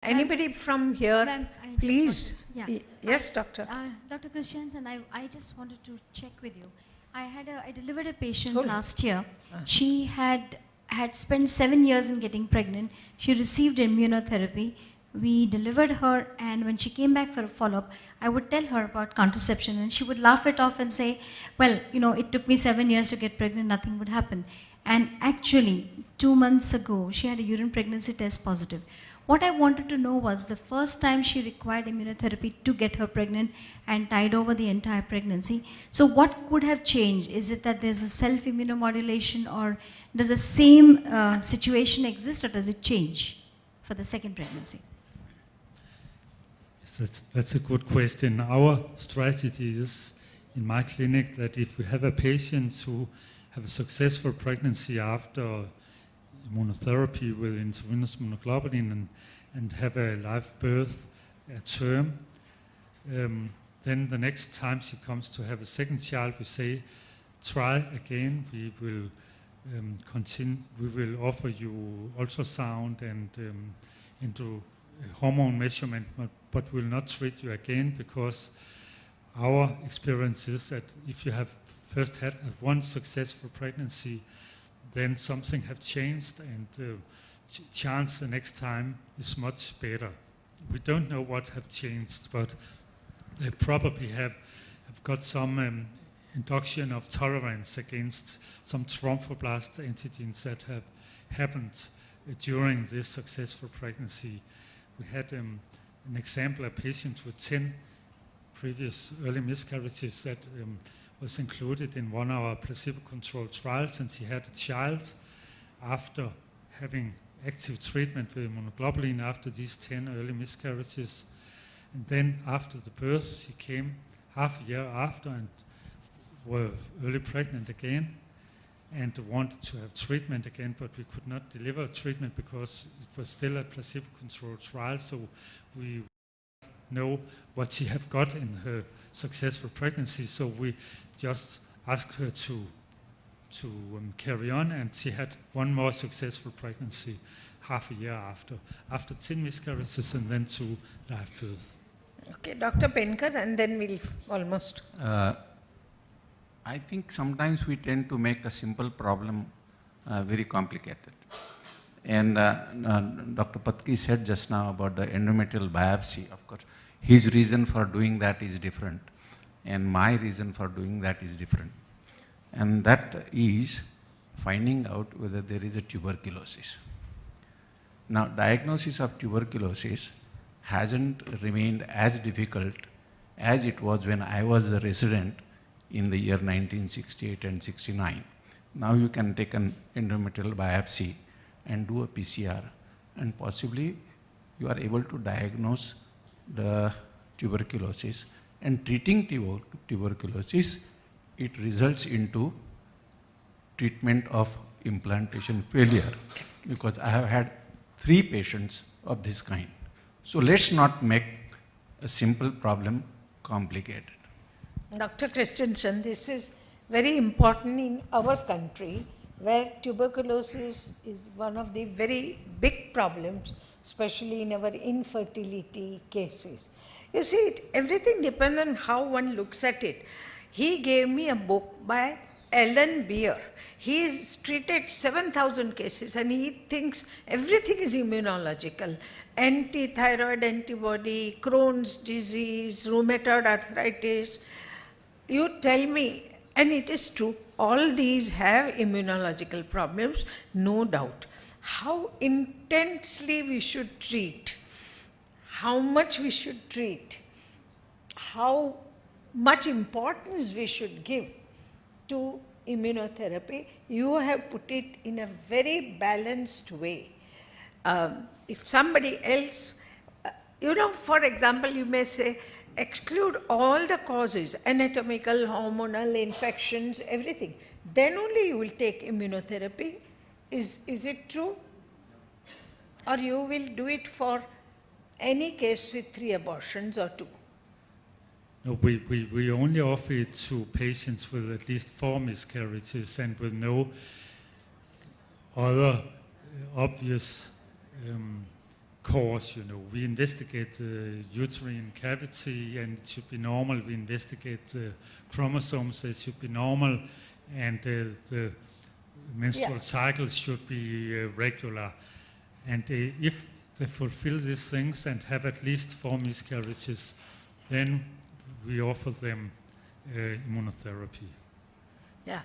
Anybody from here, please? Yes, doctor. Dr. Christiansen, I just wanted to check with you. I delivered a patient last year. She had spent 7 years in getting pregnant. She received immunotherapy. We delivered her, and when she came back for a follow-up, I would tell her about contraception, and she would laugh it off and say, well, it took me 7 years to get pregnant, nothing would happen. And actually, 2 months ago, she had a urine pregnancy test positive. What I wanted to know was the first time she required immunotherapy to get her pregnant and tied over the entire pregnancy. So what could have changed? Is it that there's a self-immunomodulation, or does the same situation exist, or does it change for the second pregnancy? That's a good question. Our strategy is in my clinic that if we have a patient who have a successful pregnancy after immunotherapy with intravenous immunoglobulin and have a live birth at term, then the next time she comes to have a second child, we say, try again. We will continue. We will offer you ultrasound and into hormone measurement, but will not treat you again, because our experience is that if you have first had one successful pregnancy, then something have changed, and chance the next time is much better. We don't know what have changed, but they probably have got some induction of tolerance against some thromboblast antigens that have happened during this successful pregnancy. We had an example, a patient with 10 previous early miscarriages that was included in one of our placebo-controlled trials, and she had a child after having active treatment with immunoglobulin after these 10 early miscarriages. And then after the birth, she came half a year after and were early pregnant again and wanted to have treatment again, but we could not deliver treatment because it was still a placebo-controlled trial, so we know what she have got in her successful pregnancy, so we just asked her to carry on, and she had one more successful pregnancy half a year after 10 miscarriages and then 2 live births. Okay, Dr. Penkar, and then we'll almost. I think sometimes we tend to make a simple problem very complicated. And Dr. Patki said just now about the endometrial biopsy. Of course, his reason for doing that is different, and my reason for doing that is different. And that is finding out whether there is a tuberculosis. Now, diagnosis of tuberculosis hasn't remained as difficult as it was when I was a resident in the year 1968 and 69. Now you can take an endometrial biopsy and do a PCR, and possibly you are able to diagnose the tuberculosis. And treating tuberculosis, it results into treatment of implantation failure, because I have had 3 patients of this kind. So let's not make a simple problem complicated. Dr. Christensen, this is very important in our country, where tuberculosis is one of the very big problems, especially in our infertility cases. You see, everything depends on how one looks at it. He gave me a book by Alan Beer. He has treated 7,000 cases, and he thinks everything is immunological. Anti-thyroid antibody, Crohn's disease, rheumatoid arthritis. You tell me, and it is true, all these have immunological problems, no doubt. How intensely we should treat, how much we should treat, how much importance we should give to immunotherapy, you have put it in a very balanced way. If somebody else, for example, you may say, exclude all the causes, anatomical, hormonal, infections, everything. Then only you will take immunotherapy. Is it true? Or you will do it for any case with 3 abortions or 2? No, we only offer it to patients with at least 4 miscarriages and with no other obvious course, we investigate the uterine cavity and it should be normal. We investigate the chromosomes, it should be normal, and the menstrual cycles should be regular. And if they fulfill these things and have at least 4 miscarriages, then we offer them immunotherapy. Yeah.